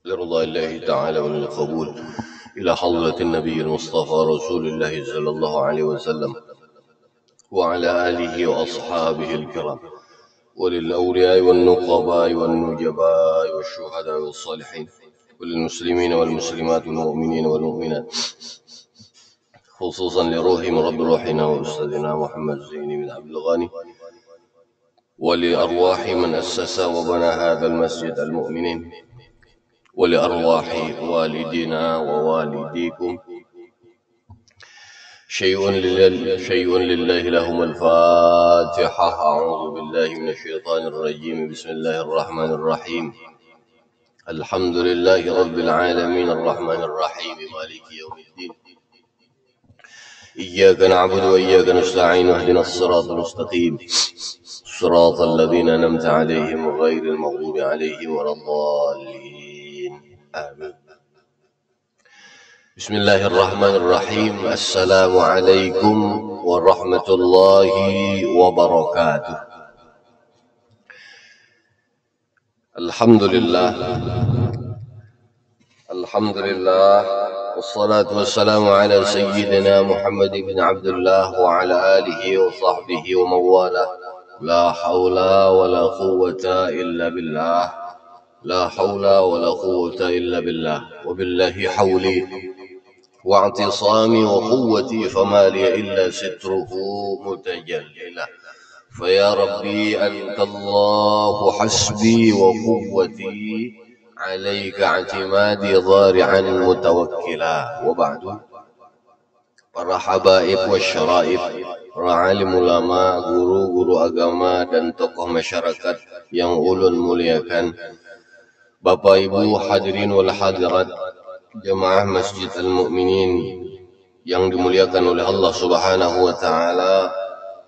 لرضا الله تعالى وللقبول إلى حضرة النبي المصطفى رسول الله صلى الله عليه وسلم وعلى آله وأصحابه الكرام وللأولياء والنقباء والنجباء والشهداء والصالحين وللمسلمين والمسلمات والمؤمنين والمؤمنات خصوصا لروح مرب روحنا وأستاذنا محمد زين بن عبد الغني ولأرواح من أسس وبنى هذا المسجد المؤمنين ولأرواح والدنا ووالديكم شيء لله لهم الفاتحة. أعوذ بالله من الشيطان الرجيم. بسم الله الرحمن الرحيم. الحمد لله رب العالمين الرحمن الرحيم مالك يوم الدين. إياك نعبد وإياك نستعين واهدنا الصراط المستقيم صراط الذين أنعمت عليهم غير المغضوب عليهم ولا الضالين. آمين. بسم الله الرحمن الرحيم. السلام عليكم ورحمة الله وبركاته. الحمد لله والصلاة والسلام على سيدنا محمد بن عبد الله وعلى آله وصحبه ومن والاه. لا حول ولا قوة إلا بالله. لا حول ولا قوة إلا بالله. وبالله حولي واعتصامي وقوتي فما لي إلا ستره متجللا. فيا ربي أنت الله حسبي وقوتي عليك اعتمادي ضارعا متوكلا. وبعد. Para habaib wasyaraib, para alim ulama, guru-guru agama dan tokoh masyarakat yang ulun muliakan, Bapak Ibu hadirin wal hadirat jemaah Masjid Al-Mu'minin yang dimuliakan oleh Allah Subhanahu wa taala.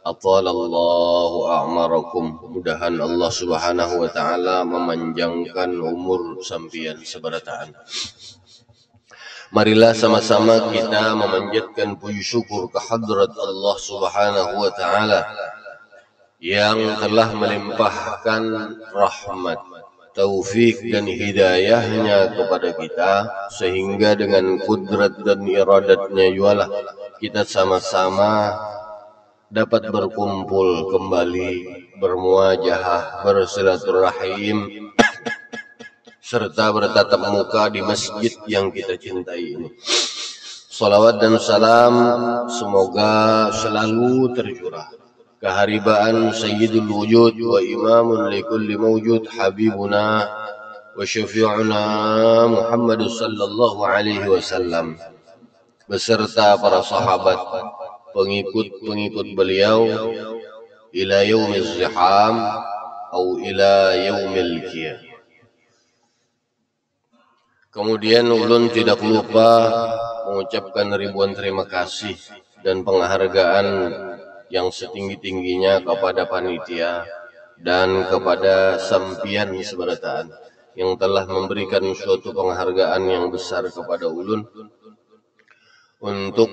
Atalallahu a'marakum. Mudahan Allah Subhanahu wa taala memanjangkan umur sampian seberataan. Marilah sama-sama kita memanjatkan puji syukur kehadrat Allah Subhanahu wa taala yang telah melimpahkan rahmat, taufik dan hidayahnya kepada kita, sehingga dengan kudrat dan iradatnya jualah kita sama-sama dapat berkumpul kembali, bermuajahah, bersilaturahim serta bertatap muka di masjid yang kita cintai ini. Salawat dan salam semoga selalu tercurah keharibaan Sayyidul Wujud wa imamun likulli mawjud habibuna wa syafi'una Muhammad sallallahu alaihi wasallam beserta para sahabat, pengikut-pengikut beliau ila yaumiz ziham atau ila yaumil qiyamah. Kemudian ulun tidak lupa mengucapkan ribuan terima kasih dan penghargaan yang setinggi-tingginya kepada panitia dan kepada sampian seberataan yang telah memberikan suatu penghargaan yang besar kepada ulun untuk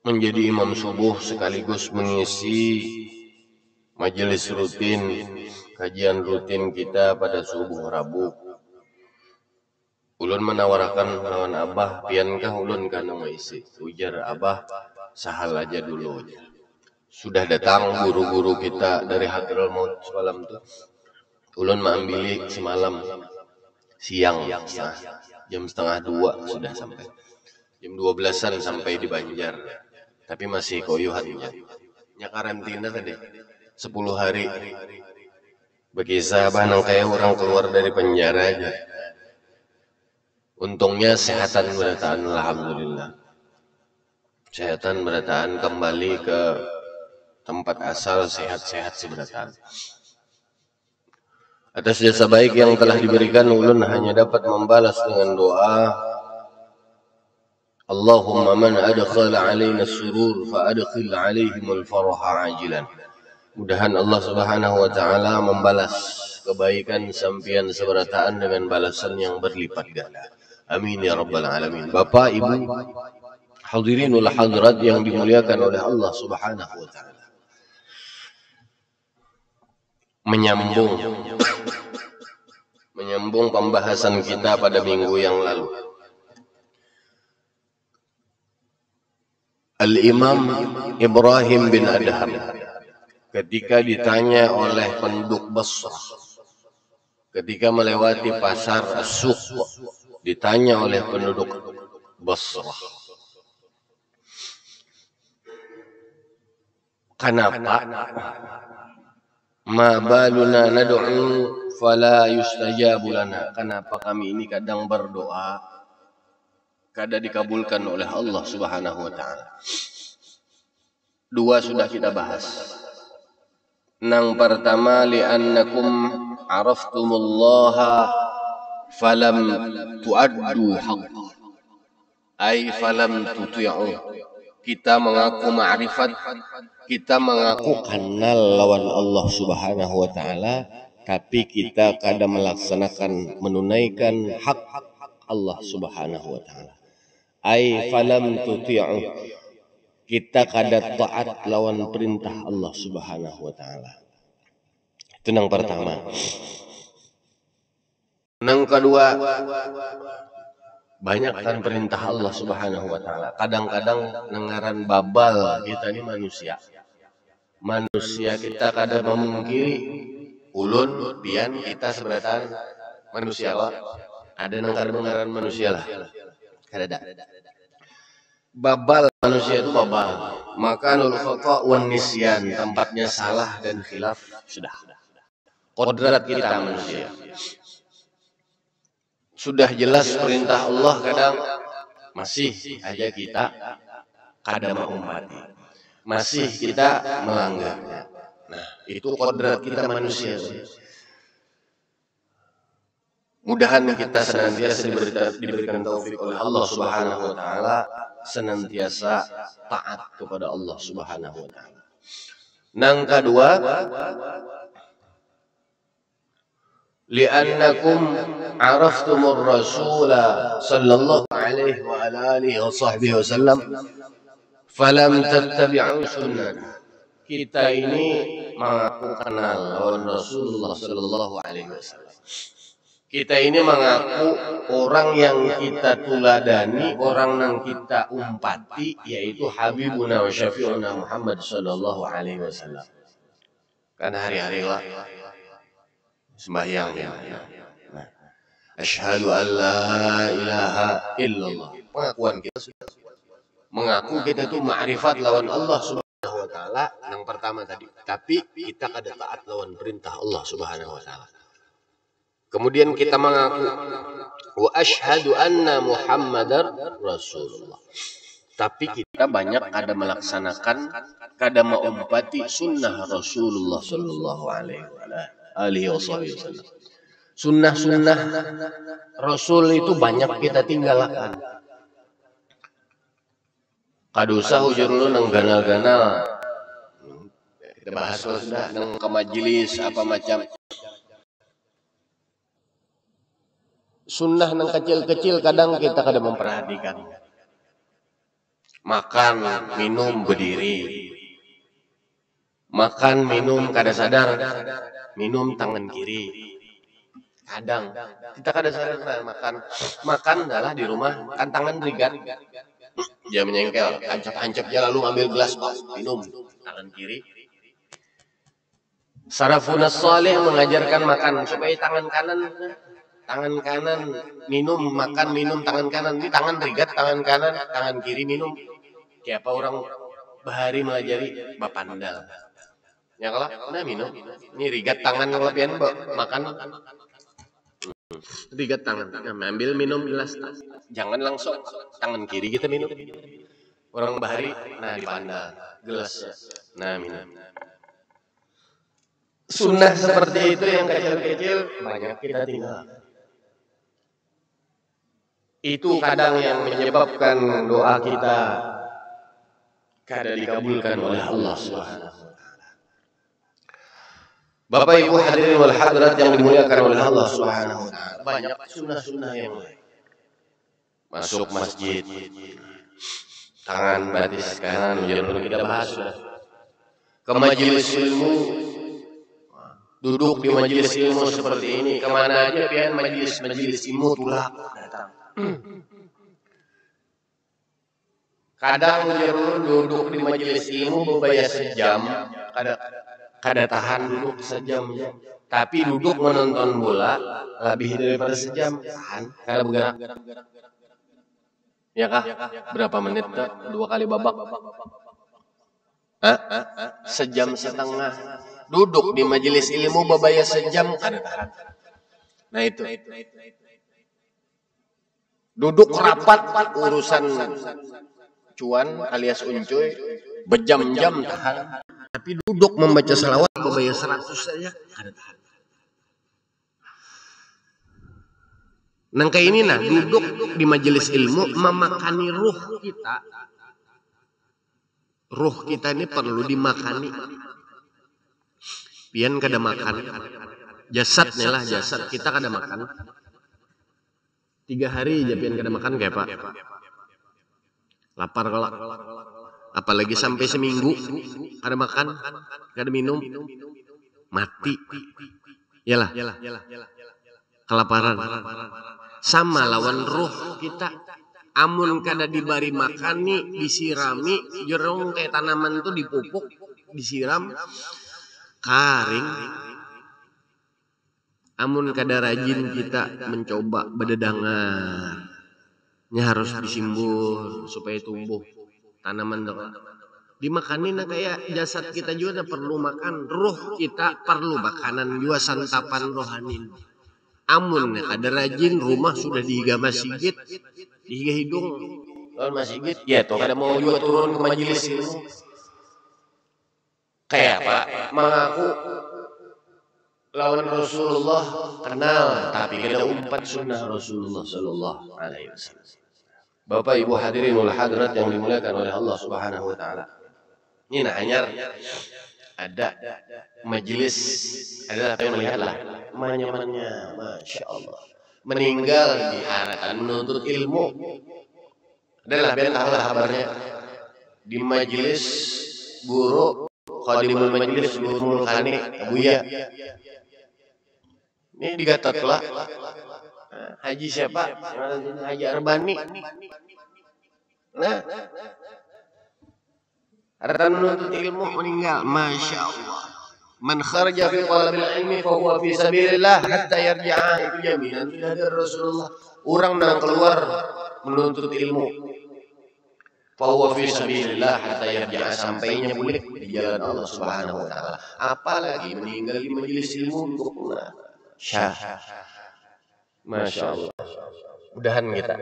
menjadi imam subuh sekaligus mengisi majelis rutin, kajian rutin kita pada subuh Rabu. Ulun menawarkan lawan abah, piankah ulun kana mengisi? Ujar abah, sahal aja dulu aja. Sudah datang guru-guru kita dari Hadral Maut semalam tuh. Ulun mengambil semalam siang, jam setengah 2 sudah sampai. Jam 12-an sampai di Banjar. Tapi masih koyuhannya. Nya karantina tadi 10 hari. Bagi sahabat nang kayak orang keluar dari penjara aja. Untungnya sehatan berataan, alhamdulillah. Sehatan berataan kembali ke tempat asal, sehat-sehat seberataan. Atas jasa baik yang telah diberikan, ulun hanya dapat membalas dengan doa. Allahumma man adkhala alaina surur fa adkhil alaihimul faraha ajilan. Mudahan Allah Subhanahu wa taala membalas kebaikan sampian seberataan dengan balasan yang berlipat ganda. Amin ya rabbal alamin. Bapak, Ibu, hadirin wal hadirat yang dimuliakan oleh Allah Subhanahu wa taala. menyambung pembahasan kita pada minggu yang lalu. Al-Imam Ibrahim bin Adham ketika ditanya oleh penduduk Basrah, ketika melewati pasar As-Suq, ditanya oleh penduduk Basrah, kenapa ma baluna nad'u fala yustajabu lana, kenapa kami ini kadang berdoa kadang dikabulkan oleh Allah Subhanahu wa taala. Dua sudah kita bahas. Yang pertama, li'annakum araftumullaha falam tuaddu haqqa, ay falam tuti'u. Kita mengaku ma'rifat, kita mengaku kenal lawan Allah Subhanahu wa taala, tapi kita kadang melaksanakan, menunaikan hak Allah Subhanahu wa taala. Ai falam tuti'u, kita kada taat lawan perintah Allah Subhanahu wa taala. Itu yang pertama. Yang kedua, banyak kan perintah Allah Subhanahu wa taala. Kadang-kadang nengaran babal kita ini manusia. Manusia kita kada memungkiri ulun pian kita sebenarnya manusia lah. Ada nengaran manusia lah. Kada. Babal manusia itu babal. Maka nul khata wan nisyan, tempatnya salah dan khilaf sudah. Kodrat kita manusia. Sudah jelas perintah Allah, kadang masih aja kita kada mengumpati. Masih kita melanggarnya. Nah, itu kodrat kita manusia. Mudahan kita senantiasa diberikan taufik oleh Allah Subhanahu wa taala, senantiasa taat kepada Allah Subhanahu wa taala. Yang kedua, li'annakum araftumur rasula sallallahu alaihi wa alihi wa sahbihi wasallam falam tattabi'u sunnah. Kita ini mengaku kenal lawan Rasulullah sallallahu alaihi wasallam. Kita ini mengaku orang yang kita tuladani, orang yang kita umpati, yaitu Habibuna wa Syafi'una Muhammad sallallahu alaihi wasallam. Karena hari-hari lah sembahyang ya. Nah, asyhadu an la ilaha illallah. Pengakuan kita mengaku kita itu ma'rifat lawan Allah Subhanahu wa taala yang pertama tadi. Tapi kita kada taat lawan perintah Allah Subhanahu wa taala. Kemudian kita mengaku wa asyhadu anna Muhammadar Rasulullah. Tapi kita banyak kada melaksanakan, kada mengumpati sunnah Rasulullah sallallahu alaihi wasallam. Sunnah-sunnah Rasul itu banyak kita tinggalkan. Kada usah ujur lu nang ganal-ganal. Kita bahas sudah nang ke majelis apa macam. Sunnah nang kecil-kecil kadang kita kada memperhatikan. Makan, minum berdiri. Makan, minum kada sadar. Minum tangan kiri. Kadang kita kada sadar makan adalah di rumah kan tangan rigat. Dia menyengkel, ancap-ancap dia lalu ambil gelas minum tangan kiri. Salafun salih mengajarkan makan supaya tangan kanan minum, makan, minum tangan kanan. Ini tangan rigat, tangan kanan, tangan kiri minum. Kayak apa orang bahari mengajari bapandal. Ya kalau nah minum, ini rigat tangan kelebihan makan. Rigat tangan, ambil minum gelas. Jangan langsung tangan kiri kita minum. Orang bahari, nah dipandal gelas. Nah minum. Sunnah seperti itu yang kecil-kecil banyak kita tinggal. Itu kadang yang menyebabkan doa kita kada dikabulkan oleh Allah Subhanahu wa taala. Bapak Ibu hadirin wal hadirat yang dimuliakan oleh Allah Subhanahu wa taala, banyak sunnah-sunnah yang lain. Masuk masjid, tangan batis kanan, jangan perlu kita bahas. Ke majelis ilmu, duduk di majelis ilmu seperti ini, kemana aja pian majelis ilmu tulah datang. Kadang ulun duduk di majelis ilmu bebayar sejam, kada tahan duduk sejam ya. Tapi duduk menonton bola lebih daripada sejam, tahan, kada bergerak. Ya kah? Berapa menit? 2 kali babak. Sejam setengah. Duduk di majelis ilmu bebayar sejam, kada tahan. Nah itu. Duduk rapat urusan cuan alias uncuy berjam-jam tahan. Tapi duduk membaca selawat bebayar 100 saja kada tahan. Nang kayak ini nah, duduk di majelis ilmu memakani ruh kita. Ruh kita ini perlu dimakani. Pian kada makan. Jasadnya lah, jasad kita kada makan. 3 hari aja pian kada makan kayak Pak. Lapar kalau. Apalagi sampai seminggu kada makan, kada minum, mati. Yalah. Kelaparan. Sama lawan roh kita. Amun kada dibari makani, disirami, jerung kayak tanaman tuh dipupuk, disiram, karing. Amun kada rajin kita mencoba bededangan, harus disimbur supaya tumbuh tanaman tuh. Dimakani nah kayak jasad kita juga perlu makan, roh kita perlu makanan juga, santapan rohani. Amun ada rajin, rumah sudah dihiga masjid, dihiga hidung lawan masjid, ya toh kada mau juga turun ke majelis ilmu. Kayak Pak mengaku lawan Rasulullah kenal, tapi kada umpat sunnah Rasulullah sallallahu alaihi wasallam. Bapak Ibu hadirin wal hadirat yang dimuliakan oleh Allah Subhanahu wa taala. Ini nah hanyar ada majelis, ada apa yang melihatlah nyamannya, masya Allah, meninggal di harapan menuntut ilmu. Adalah biar tahu lah kabarnya di majelis guru khadimul majelis guru mulkani Abuya. Ini digatot lah Haji siapa? Haji Arbani. Nah, harapan menuntut ilmu meninggal, masya Allah. Man kharaja fi talabil ilmi fa huwa fi sabilillah hatta yarji'a, itu jaminan sudah dari Rasulullah. Orang yang keluar menuntut ilmu fa huwa fi sabilillah hatta yarji'a, sampainya balik di jalan Allah Subhanahu wa taala. Apalagi meninggal di majelis ilmu untuk syah. Masya Allah. Mudahan kita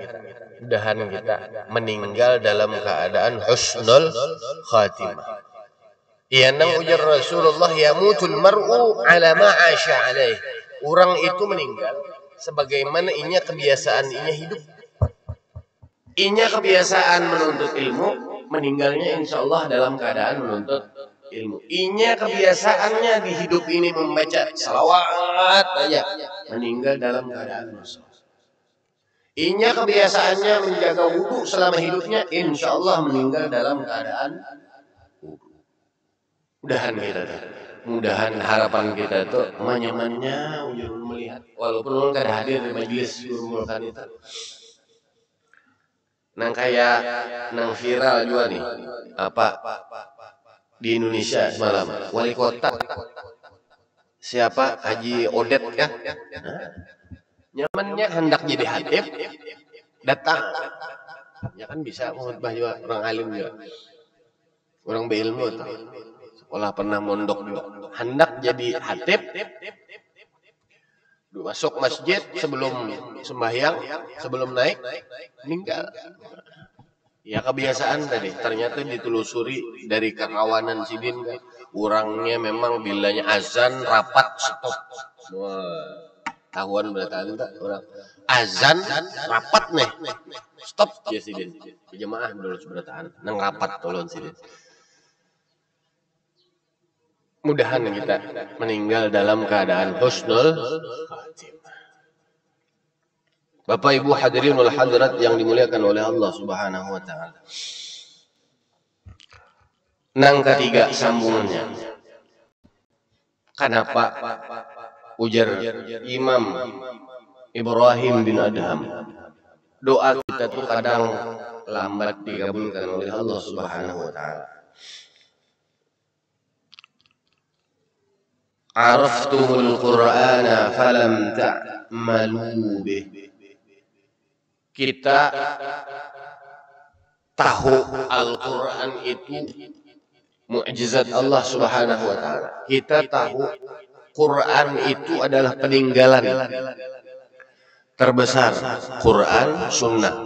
meninggal dalam keadaan husnul khatimah. Iya nang ujar Rasulullah, yamutul mar'u ala ma 'asha alaih. Orang itu meninggal sebagaimana inya kebiasaan inya hidup. Inya kebiasaan menuntut ilmu, meninggalnya insyaallah dalam keadaan menuntut ilmu. Inya kebiasaannya di hidup ini membaca salawat aja, meninggal dalam keadaan dosa. Inya kebiasaannya menjaga wudu selama hidupnya, insyaallah meninggal dalam keadaan mudahan harapan kita itu nyamannya ujung melihat walaupun kada hadir di majelis guru mulkan itu. Nang kayak nang viral juga nih apa di Indonesia semalam, wali kota siapa Haji Odet ya, nyamannya hendak jadi hatib datang ya kan, bisa khutbah juga, orang alim juga, orang berilmu tuh. Sekolah pernah mondok juga, hendak jadi hatib, masuk masjid sebelum sembahyang, sebelum naik, meninggal. Ya kebiasaan tadi, ternyata ditelusuri dari kekawanan sidin, orangnya memang bilanya azan rapat stop. Wah, tahuan berarti orang azan rapat nih, stop ya sidin. Jemaah dulu seberataan, nang rapat tolong sidin. Mudahan kita meninggal dalam keadaan husnul khatimah. Bapak Ibu hadirin wal hadirat yang dimuliakan oleh Allah Subhanahu wa taala. Nang ketiga sambungannya. Kenapa? Ujar Imam Ibrahim bin Adham, doa kita tuh kadang lambat dikabulkan oleh Allah Subhanahu wa taala. Araftumul Qur'ana falam ta'malu bih. Kita tahu Al-Qur'an itu mukjizat Allah Subhanahu wa taala. Kita tahu Quran itu adalah peninggalan terbesar. Quran, sunnah.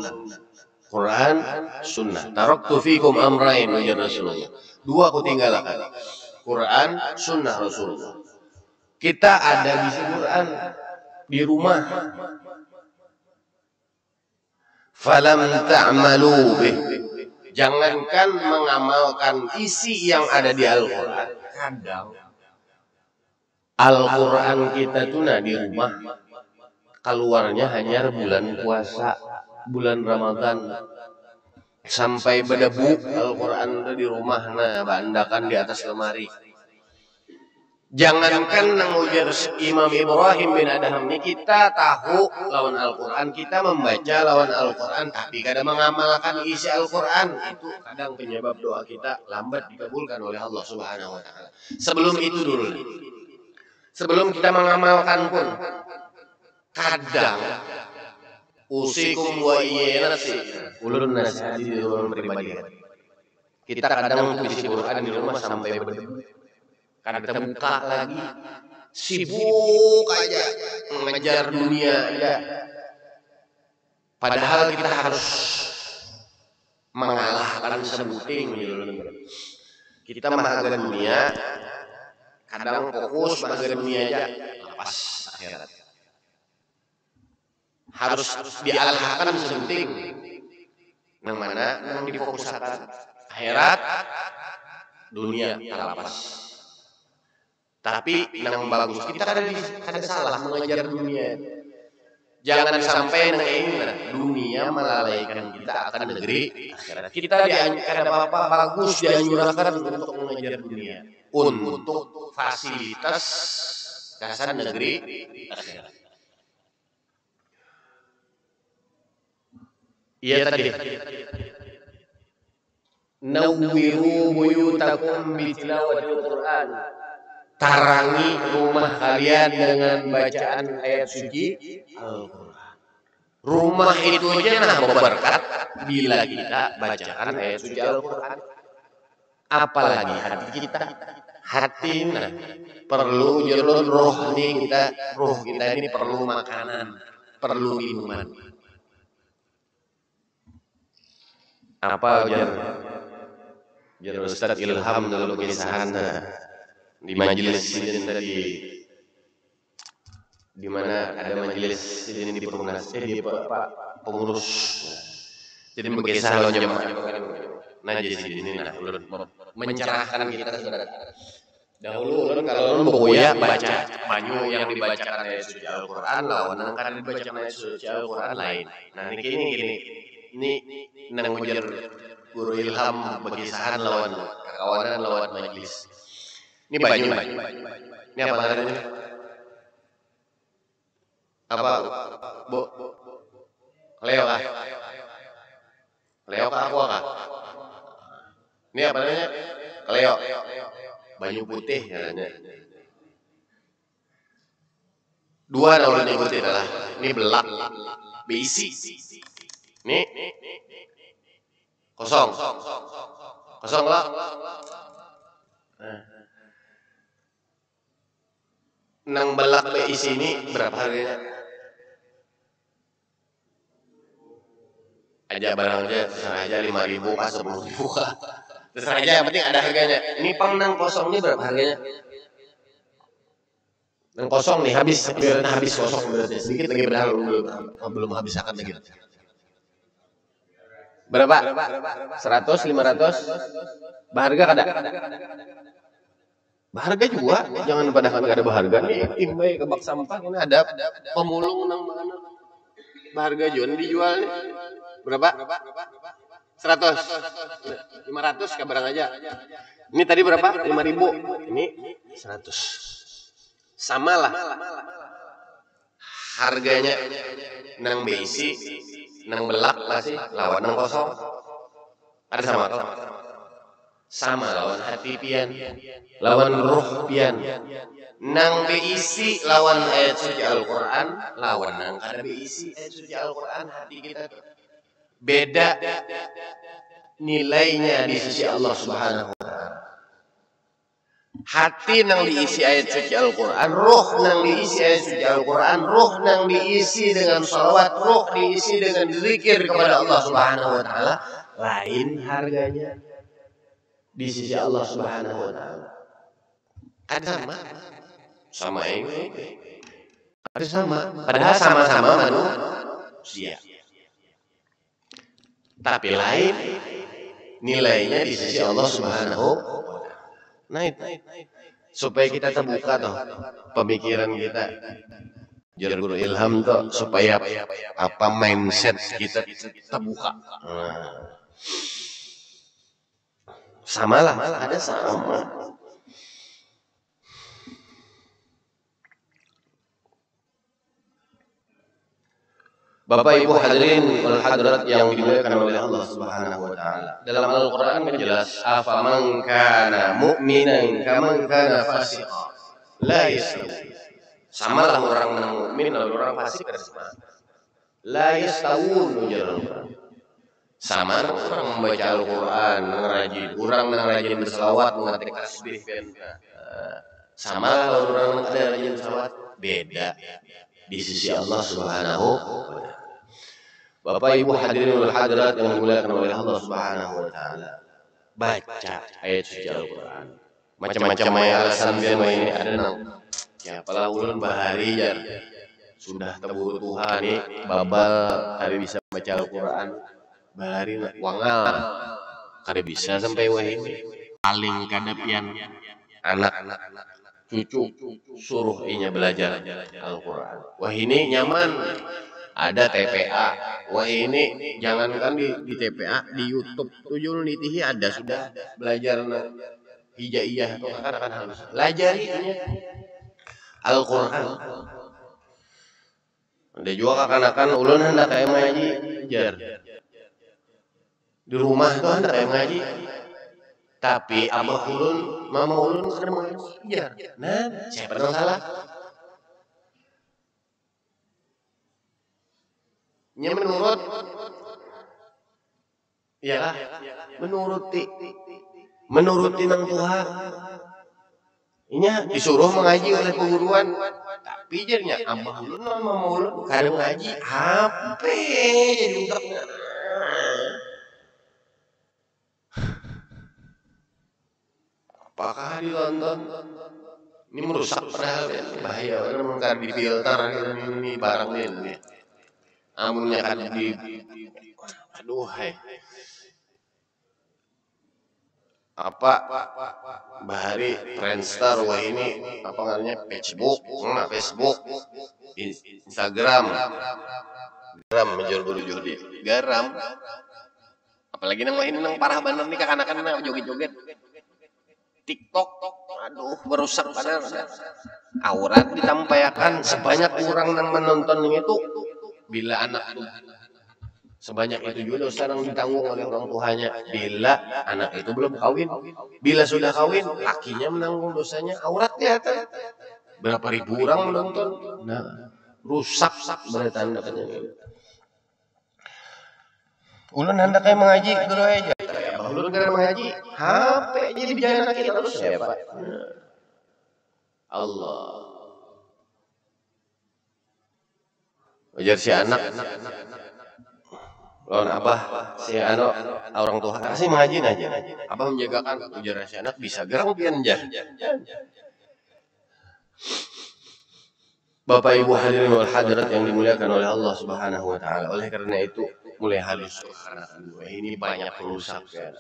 Quran, sunnah. Taraktu fikum amrain, ujar Rasulullah. Dua aku tinggalkan. Quran, sunnah Rasulullah. Kita ada di Quran di rumah. Falam ta'malu bih. Jangankan mengamalkan isi yang ada di Al-Quran. Kadang Al-Quran kita tuh di rumah keluarnya hanya bulan puasa, bulan Ramadan, sampai berdebu Al-Quran di rumah bandakan di atas lemari. Jangankan mengujar Imam Ibrahim bin Adham ini, kita tahu lawan Al-Quran, kita membaca lawan Al-Quran, tapi kadang mengamalkan isi Al-Quran, itu kadang penyebab doa kita lambat dikabulkan oleh Allah Subhanahu wa taala. Sebelum itu dulu, sebelum kita mengamalkan pun, kadang usikum wa iyyanasi ulun nasihat di dalam pribadi. Kita kadang untuk isi Quran di rumah sampai berdebu. Kadang kita buka lagi, sibuk aja mengejar dunia aja. Padahal kita harus mengalahkan sebuting. Kita mahaga dunia, kadang fokus mahaga dunia aja, lepas akhirat. Harus dialahkan sebuting. Yang mana yang difokuskan akhirat, dunia terlepas. Tapi yang bagus, kita ada salah mengejar dunia. Jangan sampai dunia melalaikan kita akan negeri akhirat. Kita ada apa-apa bagus dianjurkan untuk mengejar dunia, untuk fasilitas dasar negeri akhirat. Iya tadi. Nawwiru buyutakum bitilawatil Qur'an. Tarangi rumah kalian dengan bacaan ayat suci Al-Quran. Rumah itu aja berkat bila kita bacakan ayat suci Al-Quran. Apalagi hati kita. Hati perlu jalur roh kita ini perlu makanan, perlu minuman. Apa jar Ustaz Ilham dalam kisahan di majelis ini tadi, di mana ada majelis ini di Perumnas, di pengurus. Jadi berkisah lo jemaah. Najis ini ulun mencerahkan kita sebenarnya. Dahulu ulun kalau ulun boya baca banyu yang dibacakan ayat suci Al-Quran lawan kan dibacakan ayat suci Al-Quran lain. Nah ini nang ujar guru Ilham berkisahan lawan kawanan lawan majelis. Ini banyu. Ini apa namanya? Apa, Bu? Leo kah? Leo kah aku kah? Ini apa namanya? Leo. Banyu putih namanya. Dua ulun ikuti adalah ini belak, beisi. Ini kosong lah. Nang belak beisi ini berapa harganya? Aja barang aja, terserah aja 5.000 kah 10.000 kah. Terserah aja, yang penting ada harganya. Ini pang nang kosong ini berapa harganya? Nang kosong nih habis kosong berarti. Sedikit lagi padahal belum habis akan lagi. Berapa? 100, 500? Baharga kada? Baharga juga, jangan padahal enggak ada baharga nih. Timbay ke bak sampah ini ada pemulung nang mana. Baharga jual dijual nih. Berapa? 100. 500 ke barang aja. Ini tadi berapa? 5.000. Ini 100. Samalah harganya nang beisi nang belak masih lawan nang kosong. Ada sama lawan hati pian, lawan ruh pian. Nang beisi lawan ayat suci Al-Quran, lawan nang kada beisi ayat suci Al-Quran, hati kita beda nilainya di sisi Allah Subhanahu wa Ta'ala. Hati nang diisi ayat suci Al-Quran, ruh nang diisi ayat suci Al-Quran, ruh nang diisi dengan salawat, ruh diisi dengan zikir kepada Allah Subhanahu wa Ta'ala, lain harganya di sisi Allah Subhanahu wa Ta'ala. Ada sama ini, ada sama, padahal sama-sama manusia, tapi lain nilainya di sisi Allah Subhanahu wa Ta'ala. Nah itu supaya kita terbuka toh pemikiran kita, jar guru ilham toh, supaya apa mindset kita terbuka. Samalah, ada sama. Bapak Ibu hadirin wal hadirat yang dimuliakan oleh Allah Subhanahu wa Ta'ala. Dalam Al-Qur'an kan jelas, afaman kana mu'minan kaman kana fasiqan la yastawi. Samalah orang yang mukmin dan orang fasik ada sama. La yastawun ujar Al-Qur'an. Sama orang membaca Al-Qur'an, orang rajin berselawat, mengatik tasbih sama orang ada rajin selawat, beda di sisi Allah Subhanahu wa Ta'ala. Bapak Ibu hadirin wal hadirat yang dimuliakan oleh Allah Subhanahu wa Ta'ala, baca ayat suci Al-Qur'an. Macam-macam alasan biar ini ada nang. Ya pala ulun bahari jar. Sudah tebur Tuhan nih, babal hari bisa baca Al-Qur'an. Bahari wangal. Kada bisa sampai wah ini. Paling kadapian anak cucu suruh inya belajar Al-Qur'an. Wah ini nyaman. Ada TPA. Wah ini jangankan di TPA, di YouTube tujuh di TV ada sudah belajar hijaiyah atau kan harus belajar Al-Qur'an. Ada juga kakan-kakan ulun hendak kayak ngaji jar. Di rumah tuh hendak kayak ngaji. Tapi abah ulun, mama ulun kada mau jar. Nah, siapa yang salah? Nya menurut ya menuruti nang Tuhan. Inya disuruh mengaji oleh penguruan, tapi jadinya abah ulun mama ulun kada mengaji, HP jadi utaknya. Apakah ditonton? Ini merusak padahal bahaya, karena mungkin difilter ini barang ini. Amunnya kan aduh hai. Apa bahari Friendster wah ini apa namanya Facebook, Instagram menjual judi garam, apalagi nang ini nang parah bener nih anak-anak nang joget-joget TikTok, aduh merusak padahal aurat ditampaikan sebanyak orang yang menonton itu. Bila anak itu sebanyak itu juga sekarang ditanggung oleh orang tuanya. Bila anak itu belum kawin, bila sudah kawin, lakinya menanggung dosanya. Aurat kelihatan. Berapa ribu orang menonton. Nah, rusak berarti anda katanya. Ulun hendak kayak mengaji dulu aja. Ulun kada mengaji, HP jadi bijana kita terus ya Pak. Allah. Ujar si anak, lawan abah, si orang tua kasih mengaji aja. Abah menjagakan ujar si anak bisa gerang pian jar. Bapak Ibu hadirin wal hadirat yang dimuliakan oleh Allah Subhanahu wa Ta'ala. Oleh karena itu mulai halus karena ini banyak perusak kan.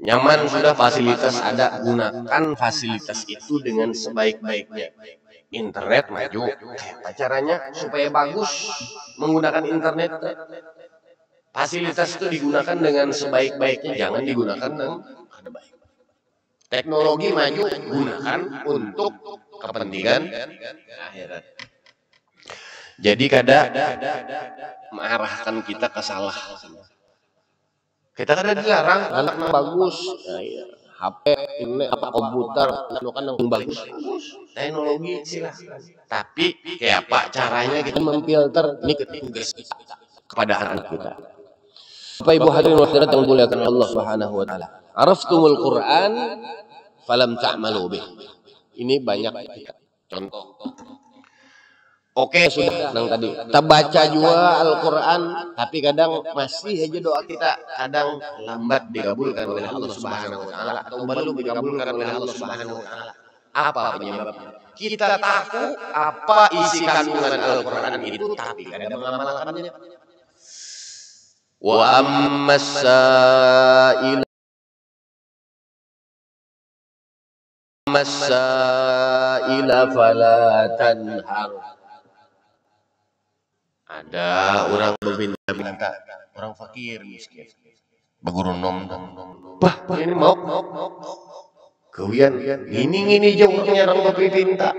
Nyaman sudah fasilitas ada, gunakan fasilitas itu dengan sebaik-baiknya. Internet maju, caranya supaya bagus menggunakan internet. Fasilitas itu digunakan dengan sebaik-baiknya, jangan digunakan dengan kada baik. Teknologi maju, gunakan untuk kepentingan akhirat. Jadi kada mengarahkan kita ke salah. Kita kada dilarang anak yang bagus, HP, ini apa komputer, kan yang bagus, teknologi silahkan. Tapi kayak apa caranya kita memfilter ini tugas kepada anak kita. Bapak Ibu hadirin hadirat yang dimuliakan Allah Subhanahu wa taala. Araftumul Quran falam ta'malu bih. Ini banyak contoh. Oke, sudah nang tadi. Kita baca juga Al-Qur'an, tapi kadang masih aja doa kita kadang lambat dikabulkan oleh Allah Subhanahu wa taala atau belum dikabulkan oleh Allah Subhanahu wa taala. Apa penyebabnya? Kita tahu apa isi kandungan Al-Qur'an itu, tapi kadang mengamalkannya. Wa ammas sa'ila fala tanhar. Ada orang meminta, orang fakir miskin. Baguru nom. Bah, ini mau. Kewian, ini jauhnya orang meminta.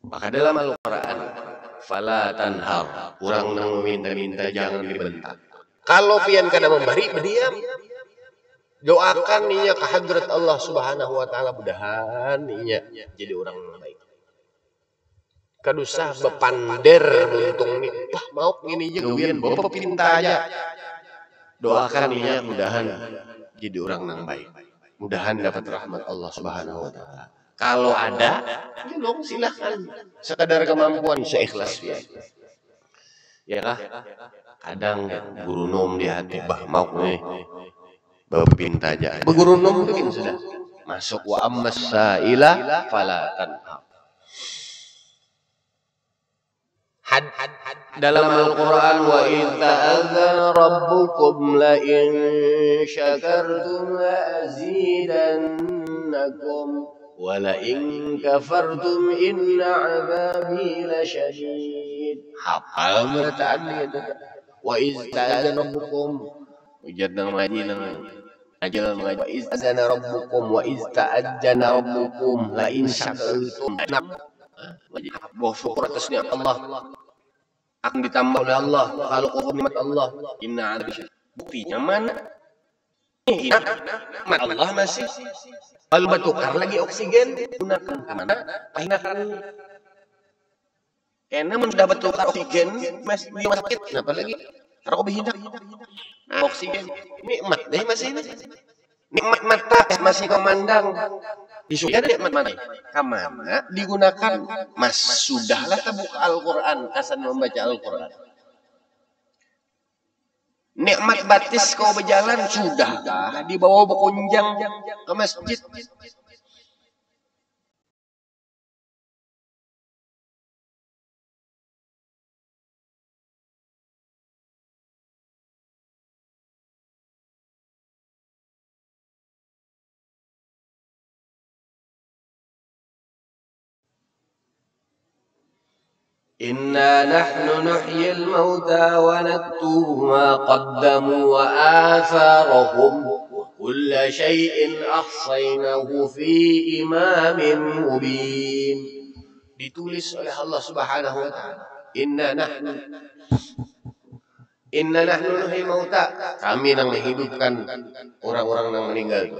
Maka dalam Al-Quran, fala tanhar, orang nang meminta jangan dibentak. Kalau pian kada memberi, berdiam. Doakan ninya ke hadrat Allah Subhanahu wa taala, mudahan ninya jadi orang baik. Kadusah bepander untung nih, wah mau gini aja kewian, bapak pinta aja. Doakan ninya mudahan jadi orang yang baik, mudahan dapat rahmat Allah Subhanahu wa taala. Kalau ada, tolong silahkan, sekadar kemampuan seikhlas ya. Ya kah? Kadang guru nom di hati, bah mau nih, bapak pinta aja. Guru nom mungkin sudah masuk wa ammas sa'ila fala tanhar. Dalam Al-Quran wa idh ta'adzana rabbukum la in syakartum la azidannakum wa la in kafartum inna 'adzabi lasyadid. Hafal bacaan itu. Wa idh ta'adzana rabbukum ujar nang ngaji nang ajal ngaji wa idh ta'adzana rabbukum wa idh ta'adzana rabbukum la in syakartum bahwa syukur atasnya Allah akan ditambah oleh Allah kalau kufur nikmat Allah. Inna adzab. Buktinya mana? Nikmat Allah masih. Kalau bertukar lagi oksigen gunakan kemana? Pahinakan. Karena sudah bertukar oksigen masih di rumah sakit. Kenapa lagi? Kalau berhindak oksigen nikmat deh masih ini. Nikmat mata masih komandang. Disuruh nikmat mata. Kamana digunakan? Mas sudahlah terbuka Al-Quran, asan membaca Al-Quran. Nikmat batis kau berjalan sudahkah dibawa berkunjang ke masjid? Inna nahnu nuhyil mauta wa naktubu ma qaddamu wa atharahum wa kulla syai'in ahsaynahu fi imamin mubin. Ditulis oleh Allah Subhanahu wa taala. Inna nahnu nuhyil mauta. Kami yang menghidupkan orang-orang yang meninggal.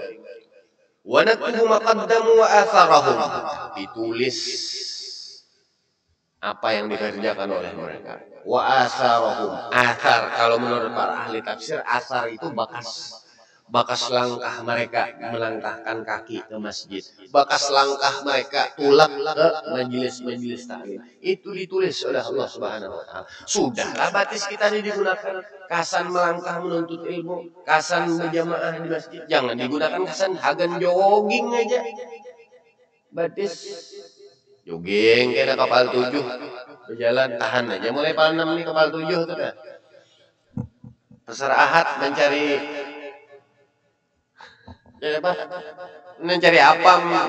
Wa naktubu ma qaddamu wa atharahum. Ditulis apa yang dikerjakan oleh mereka. Wa asarahum. Asar kalau menurut para ahli tafsir, asar itu bakas langkah mereka melangkahkan kaki ke masjid. Bakas langkah mereka pulang ke majelis-majelis taklim. Itu ditulis oleh Allah Subhanahu wa taala. Sudahlah batis kita ini digunakan kasan melangkah menuntut ilmu, kasan berjamaah di masjid. Jangan digunakan kasan hagan jogging aja. Batis jogging kena kapal 7 berjalan tahan aja mulai kapal 6 nih kapal 7 tuh dah. Perserahat mencari apa? Mencari apam nah.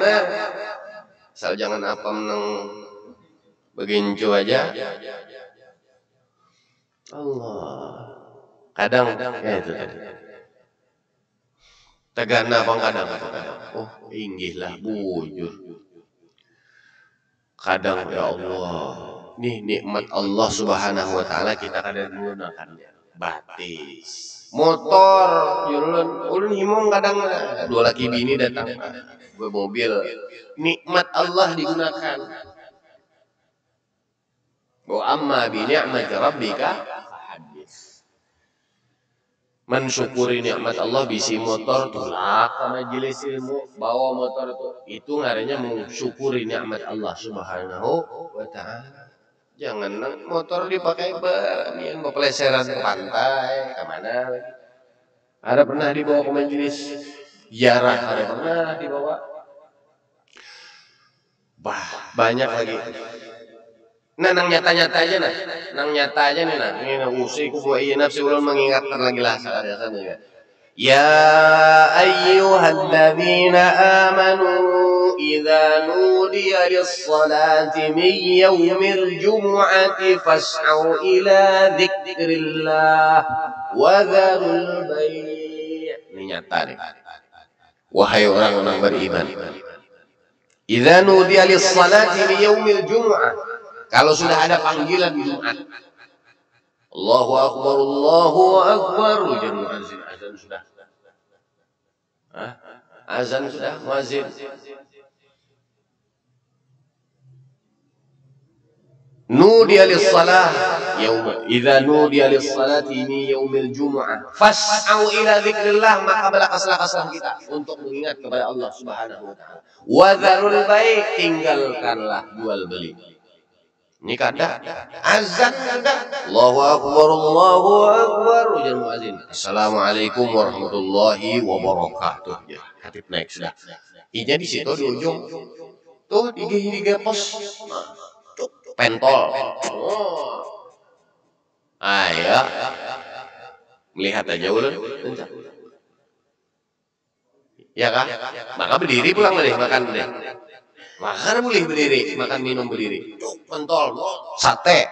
Asal jangan apam nang begincu aja. Allah. Kadang ya itu tadi. Tegana pangkadang kadang. Oh, inggih lah bujur. Kadang ya Allah, nih nikmat Allah Subhanahu wa taala kita kadang menggunakannya. Batis. Motor, ulun himung kadang dua laki bini datang gue mobil. Nikmat Allah digunakan. Wa amma bi ni'mati rabbika fahaddits. Mensyukuri nikmat Allah bisi motor tulak ke majelis ilmu bawa motor itu ngarannya mensyukuri nikmat Allah Subhanahu wa taala. Jangan motor dipakai bernian pelecehan ke pantai kemana. Ada pernah dibawa ke majelis ziarah, ada pernah dibawa. Bah, banyak lagi. Nah, nang nyata-nyata aja nah. Nang nyata aja nih nah. Ini usiku wa nafsi ulun mengingatkan lagi lah ya. Ya ayyuhalladzina amanu idza nudiya lis-salati min yaumil jumu'ati fas'au ila dzikrillah wa dzarul bai'. Ini nyata nih. Wahai orang-orang beriman. Idza nudiya lis-salati min yaumil jumu'ah. Kalau sudah ada panggilan Jumat, Allahu Akbar, Allahu Akbar, ujar muazin, azan sudah. Azan sudah, muazin. Nudiya lis-salah yaum idza nudiya lis-salati min yaumil jumu'ah fas'au ila dzikrillah, maka berlakaslah kita untuk mengingat kepada Allah Subhanahu wa taala. Wa dzarul bai', tinggalkanlah jual beli. Ini kada azan kada Allahu Akbar Allahu Akbar ujar muazin Assalamualaikum warahmatullahi wabarakatuh ya hatip naik sudah inya di situ di ujung tuh di pos pentol ya melihat aja ulun ya kah maka berdiri pulang deh makan deh. Makan boleh berdiri, makan minum berdiri. Pentol, sate,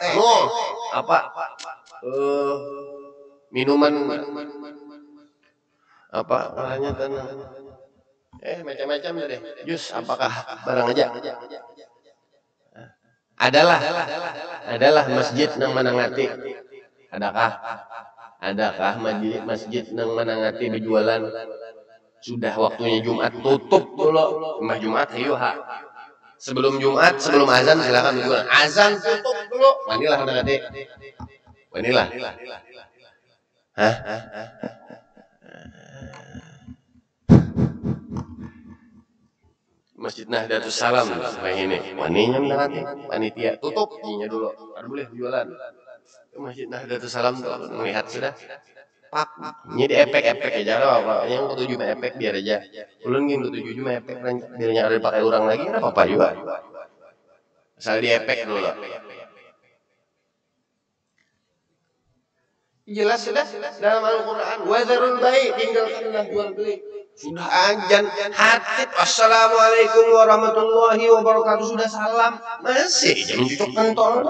minuman apa namanya tanah. Macam-macam deh. Jus apakah barang aja? Adalah masjid nang menangati. Adakah masjid nang menangati berjualan? Sudah waktunya Jumat tutup dulu. Mbah Jumat ayo sebelum Jumat, sebelum azan silakan berjualan. Azan tutup dulu. Manilah adik. Manilah. Hah? Masjid Nahdlatul Salam kayak ini. Maninya menangati panitia tutup inya dulu. Baru boleh berjualan. Masjid Nahdlatul Salam tuh melihat sudah. Pak, ini di efek aja lah, apa yang ketujuh mah efek biar aja. Ulun gini ketujuh mah efek biarnya ada pakai orang lagi, kenapa apa juga? Asal di efek dulu lah. Jelas sudah dalam Al-Quran. Wadzarul bai', tinggalkanlah jual beli. Sudah azan, hatib assalamualaikum warahmatullahi wabarakatuh sudah salam masih jam cucuk pentol.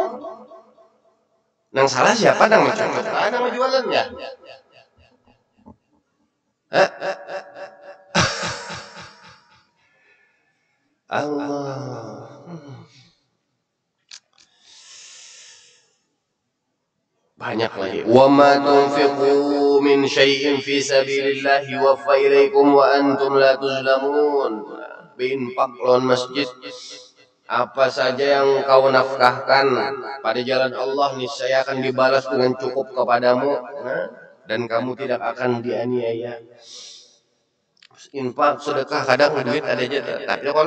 Nang salah siapa nang macam nang jualan ya? Allah. Banyak lagi. Wa ma tunfiqu min syai'in fi sabilillah yuwaffa ilaikum wa antum la tuzlamun. Berinfak lawan masjid. Apa saja yang kau nafkahkan pada jalan Allah niscaya akan dibalas dengan cukup kepadamu dan kamu tidak akan dianiaya. Infak, sedekah, kadang duit ada aja, tapi kalau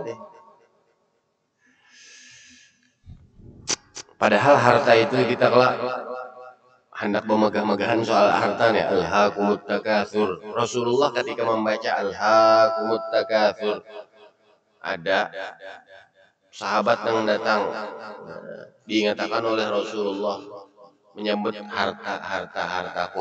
deh. Padahal harta itu kita kelak hendak memegah-megahan soal harta nih. Alhaakumut takatsur. Rasulullah ketika membaca Alhaakumut takatsur, ada sahabat yang datang diingatkan oleh Rasulullah menyebut hartaku.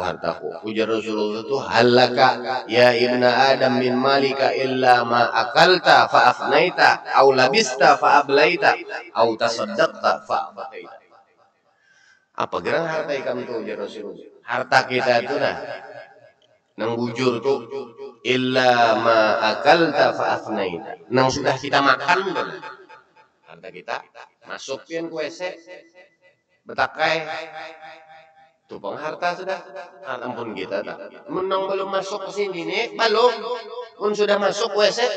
Ujar Rasulullah itu halaka ya ibna adam min malika illa ma akalta fa afnaita au labista fa ablaita au tasaddaqta fa abqaita. Apa geran harta ikam tuh ujar Rasulullah? Harta kita itu nang bujur tuh illa ma akalta fa afnaita. Nang sudah kita makan bener. Harta kita masukin ke WC, betakai tupang harta sudah. Ampun kita tak. Menang belum masuk ke sini nih, belum. Pun sudah masuk WC,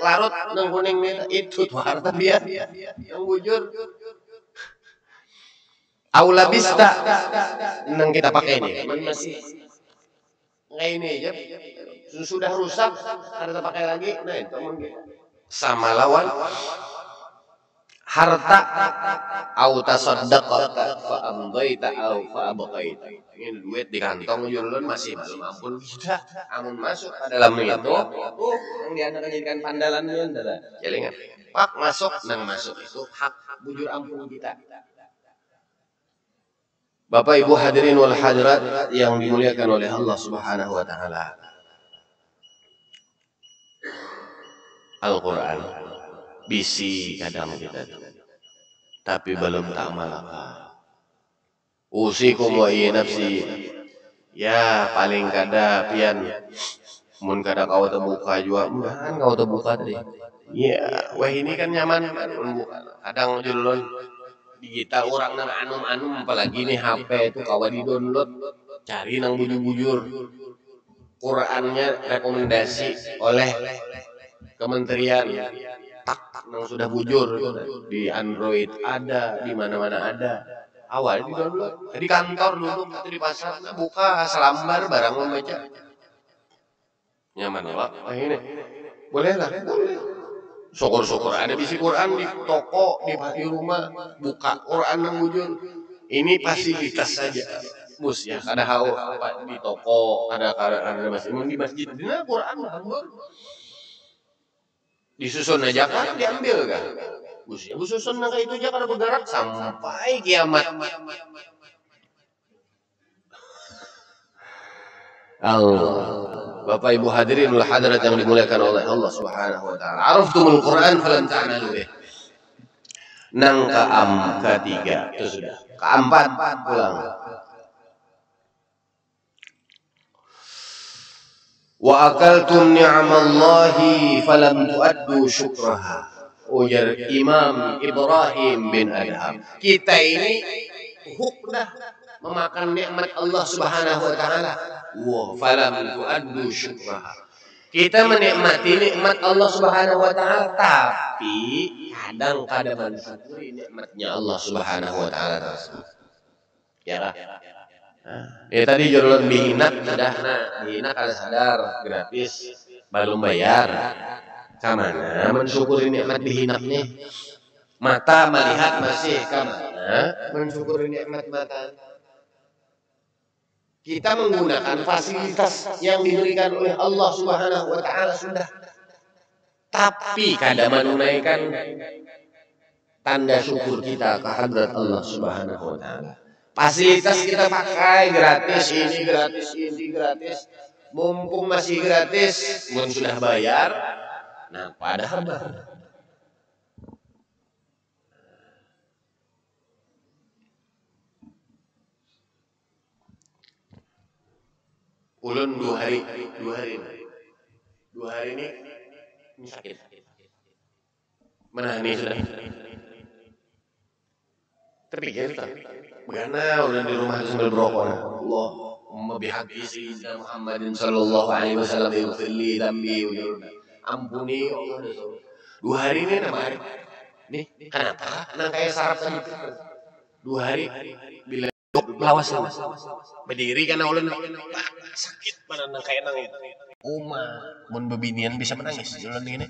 larut nang kuning itu tuh harta dia yang bujur. Aula bista nang kita pakai ini, masih kayak ini aja. Sudah rusak, harta pakai lagi. Nah itu sama lawan harta au tasaddaqta fa amdaita au fa abqaita. Ini duit di kantong julun masih belum ampun kita. Amun masuk ke dalam itu, yang dianakan jadikan pandalannya adalah jelingan. Pak masuk nang masuk itu hak bujur ampun kita. Bapak Ibu hadirin wal hadirat yang dimuliakan oleh Allah Subhanahu wa taala. Al-Qur'an bisi kadang kita tapi belum tak malaka. Usikum wa nafsi ya paling kada pian mun kada kau terbuka juga mudahan kau terbuka tadi. Ya, wah ini kan nyaman kan kadang julun digital orang nang anum-anum apalagi nih HP itu kawan di download cari nang bujur-bujur Qurannya rekomendasi oleh kementerian tak nang sudah bujur di Android ada di mana-mana ada awal di download di kantor duduk atau di pasar buka selambar barang membaca nyaman Pak ini boleh lah boleh. Syukur-syukur ada bisi Quran di toko di rumah buka Quran yang bujur ini fasilitas saja mus ya kada hau apa di toko ada masjid di masjid dina Quran hambur disusun aja kan diambil kan mus ya susun kayak itu aja kada bergerak sampai kiamat. Allah. Bapak Ibu hadirin wal hadirat yang dimuliakan oleh Allah Subhanahu wa taala. Araftumul Quran falam ta'malu bih. Nang ketiga itu sudah. Keempat pulang. Wa akaltum ni'amallahi falam tu'addu syukraha. Ujar Imam Ibrahim bin Adham. Kita ini hukdah memakan nikmat Allah Subhanahu wa taala. Wa falam tu'addu syukraha. Kita menikmati nikmat Allah Subhanahu wa taala tapi kadang-kadang mensyukuri nikmatnya Allah Subhanahu wa taala tersebut. Ya lah. Ya tadi jurulun bihinak sudah bihinak kada sadar gratis belum bayar. Kamana mensyukuri nikmat bihinak nih? Mata melihat masih kamana mensyukuri nikmat mata. Kita menggunakan fasilitas yang diberikan oleh Allah Subhanahu wa taala sudah. Tapi kada menunaikan tanda syukur kita ke hadrat Allah Subhanahu wa taala. Fasilitas kita pakai gratis, ini gratis, ini gratis. Mumpung masih gratis, mun sudah bayar, nah padahal ulun 2 hari ini sakit. Menangani sudah. Terpikir tak? Bagaimana ulun di rumah sambil berokok. Allahumma bihaqi sayyidina Muhammadin sallallahu alaihi wasallam ighfirli dambi ampuni Allah. 2 hari ini nama hari. Nih, kenapa? Nang kayak sarapan itu. 2 hari bila lawas berdiri karena ulun sakit mana nang kayak nang mun bebinian bisa menangis ulun ini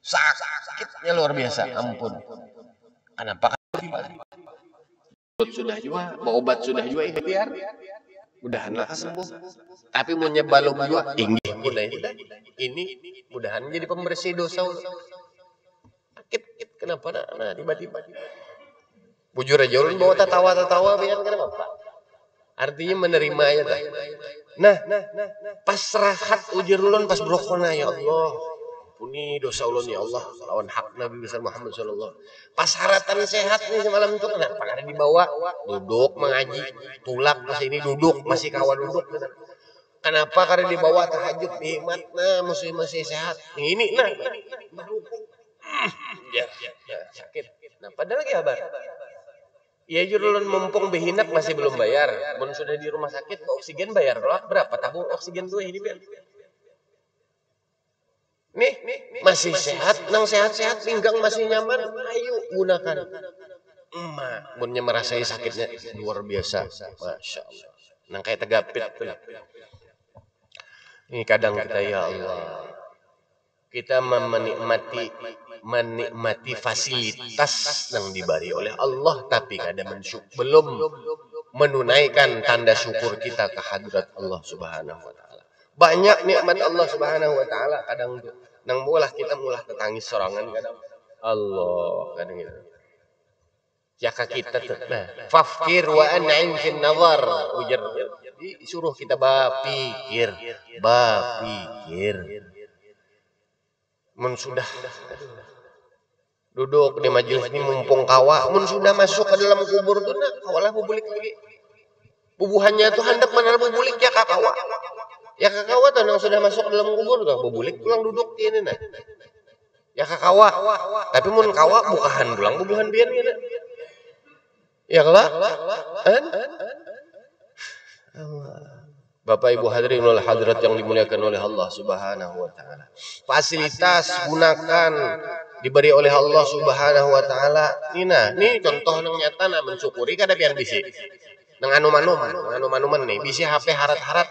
sakitnya luar biasa ampun kenapa sudah juga obat sudah juga ikhtiar mudahanlah sembuh tapi mun nyebalom juga inggih ini mudahan jadi pembersih dosa sakit kenapa nah tiba-tiba bujur aja ulun bawa tertawa biar kenapa artinya menerima ya tak. Nah, pas rahat ujar ulun pas brokona ya Allah. Ampuni dosa ulun ya Allah lawan hak Nabi besar Muhammad sallallahu. Pas haratan sehat nih semalam itu kenapa kada dibawa duduk mengaji, tulak pas ini duduk masih kawan duduk. Kenapa? Karena dibawa tahajud nikmat, nah masih sehat. Ini nah baru ya, sakit. Nah padahal lagi kabar. Ya jurulun mumpung behinak masih belum bayar. Mun sudah di rumah sakit oksigen bayar berapa tabung oksigen tuh ini biar. Nih masih sehat, nang sehat-sehat pinggang masih nyaman, ayo gunakan. Emak, munnya merasai sakitnya luar biasa, masya Allah. Nang kayak tegapit tuh. Ini kadang kita ya Allah, kita menikmati fasilitas yang diberi oleh Allah, tapi kadang belum menunaikan tanda syukur kita ke hadrat Allah Subhanahu wa taala. Banyak nikmat Allah Subhanahu wa taala kadang nang mulah kita mulah tetangis sorangan kadang. Allah kadang itu. Jaka kita tuh. Nah, fafkir wa an'im fin nazar. Ujar disuruh kita bapikir. Mun sudah duduk di majelis ini mumpung kawa, mun sudah masuk ke dalam kubur tuh nah kawalah bubulik lagi. Bubuhannya tuh hendak mana bubulik ya kakawa. Ya kakawa tuh yang sudah masuk ke dalam kubur tuh bubulik pulang duduk ini nah. Ya kakawa. Tapi mun kawa bukahan pulang bubuhan biar ya. Ya kelak. Bapak Ibu hadirin wal hadirat yang dimuliakan oleh Allah Subhanahu wa taala. Fasilitas gunakan diberi oleh Allah Subhanahu wa taala. Ini contoh nang nyata na mensyukuri kada pian bisi. Nang anu-manuman nih, bisi HP harat-harat.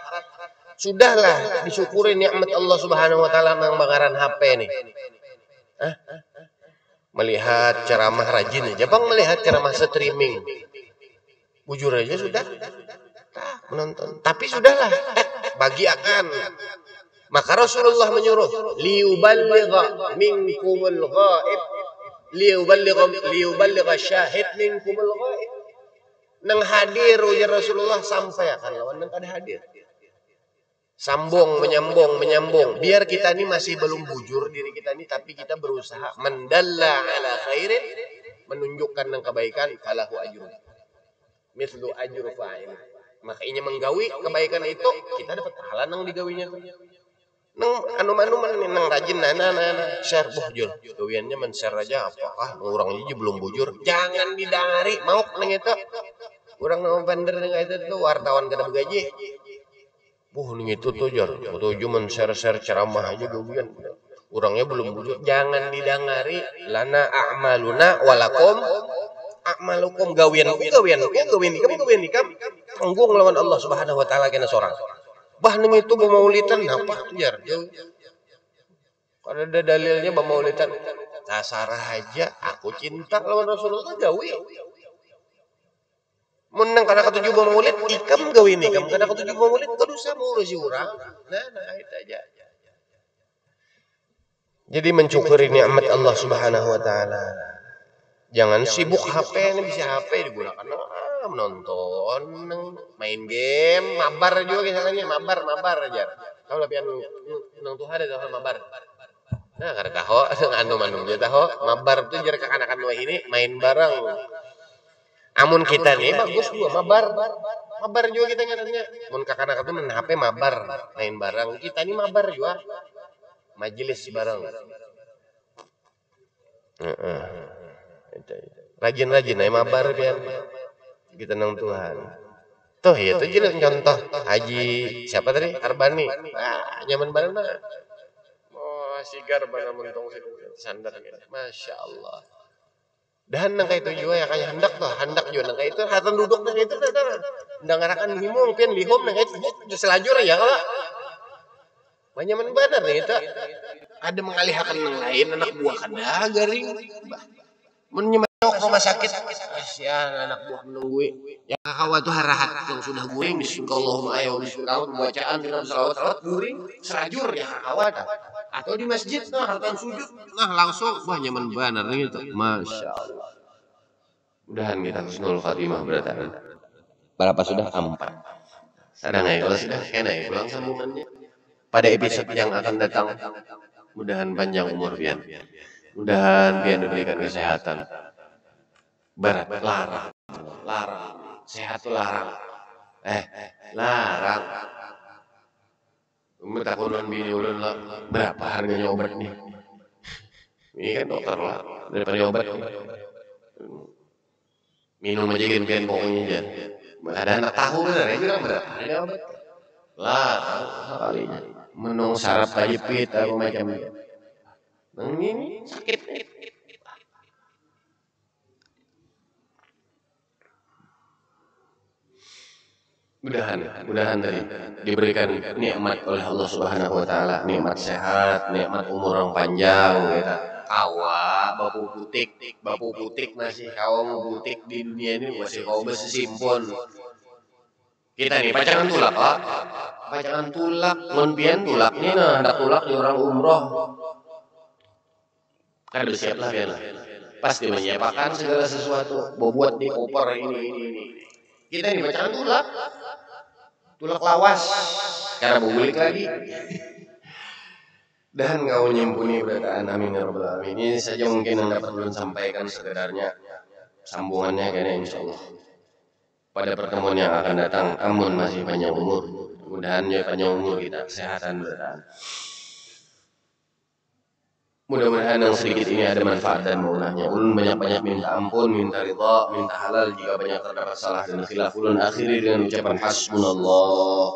Sudahlah disyukuri nikmat Allah Subhanahu wa taala nang bakaran HP nih. Melihat ceramah rajin aja, Bang, melihat ceramah streaming. Bujur aja sudah. Menonton. Tapi sudahlah, bagi akan. Maka Rasulullah menyuruh, liyuballigha minkumul ghaib. Liyuballigha syahid minkumul ghaib. Nang hadir ujar Rasulullah sampai akan lawan nang kada hadir. Sambung, menyambung. Biar kita ini masih belum bujur diri kita ini, tapi kita berusaha mendalla ala khairin, menunjukkan yang kebaikan, falahu ajrun. Mithlu ajru fa'il. Makanya menggawi kebaikan itu, kita dapat pahala nang digawinya. Nang anu-manuman nang rajin nana share bujur. Gawiannya men-share aja apakah orang ini belum bujur. Jangan didangari, mau nang itu. Orang mau vendor nang itu tuh wartawan kada begaji. Nih itu tuh jar, tujuh men-share ceramah aja gawian. Orangnya belum bujur, jangan didangari. Lana a'maluna walakum a'malukum gawian ikam. Tanggung lawan Allah Subhanahu wa taala kena sorang. Bah ning itu bemaulitan apa jar. Kalau ada dalilnya bemaulitan, dasar aja aku cinta lawan Rasulullah gawi. Menang karena ketujuh maulid ikam gawin ikam karena ketujuh maulid terus ngurusi orang. Nah itu aja. Jadi mencukuri nikmat Allah Subhanahu wa taala. Jangan sibuk HP, ini bisa HP digunakan menonton, main game, mabar juga misalnya, mabar aja. Kalau lebih nang Tuhan ada mabar. Nah, karena tahu anu dia tahu mabar tuh jar anak-anak ini main bareng. Amun kita nih bagus juga mabar juga kita nyatanya. Mun kakak-kakak tuh main HP mabar, main bareng. Kita nih mabar juga, majelis bareng. Rajin aja mabar biar kita nang Tuhan. Tuh ya tuh jadi contoh Haji siapa tadi Arbani. Nyaman banget mah. Oh sigar bana mentong sandar gitu. Masya Allah. Dan nang kayak itu juga ya kayak hendak juga nang kayak itu hatan duduk nang itu ndang ngarakan himung pian lihum nang itu selajur ya kalau banyak benar nih itu ada mengalihkan yang lain anak buah kada garing menyemok rumah sakit kasihan anak buah menunggu ya kawan tuh harahat yang sudah guring bismillahirrahmanirrahim ayo bismillahirrahmanirrahim bacaan dengan salawat guring selajur ya kawan atau di masjid nah hartan sujud nah langsung wah nyaman benar gitu masya Allah. Mudahan kita husnul khatimah berarti berapa sudah 4 sadang ya kalau sudah kena ya pulang sambungannya pada episode yang akan datang. Mudahan panjang umur pian, mudahan pian diberikan kesehatan. Berat larang sehat tuh larang larang Minta konon bini ulun lah, berapa harganya obat nih? Ini kan dokter lah, daripada obat minum aja gen pokoknya aja. Ada anak tahu bener ya bilang berapa harga obat? Lah tahu sekalinya. Menung sarap tajepit apa macam itu. Ini sakit. Mudahan tadi diberikan nikmat oleh Allah Subhanahu wa taala, nikmat sehat, nikmat umur yang panjang gitu. Kawa bapu putik masih kawa mau putik di dunia ini masih kawa masih simpon. Kita nih pacangan tulak, Pak. Pacangan tulak, ngonpian tulak nih nah, hendak tulak di orang umroh. Kan udah siap lah pian lah. Pasti menyiapkan segala sesuatu, buat di koper ini. Kita nih pacangan tulak lawas karena mau balik lagi. Dan kau nyimpuni berataan amin ya rabbal alamin. Ini saja mungkin yang dapat ulun sampaikan sekedarnya. Sambungannya kayaknya insya Allah pada pertemuan yang akan datang. Amun masih panjang umur, mudahan ya panjang umur kita, kesehatan berataan. Mudah-mudahan yang sedikit ini ada manfaat dan maunahnya. Ulun banyak-banyak minta ampun, minta ridha, minta halal jika banyak terdapat salah dan khilaf. Ulun akhiri dengan ucapan hasbunallah.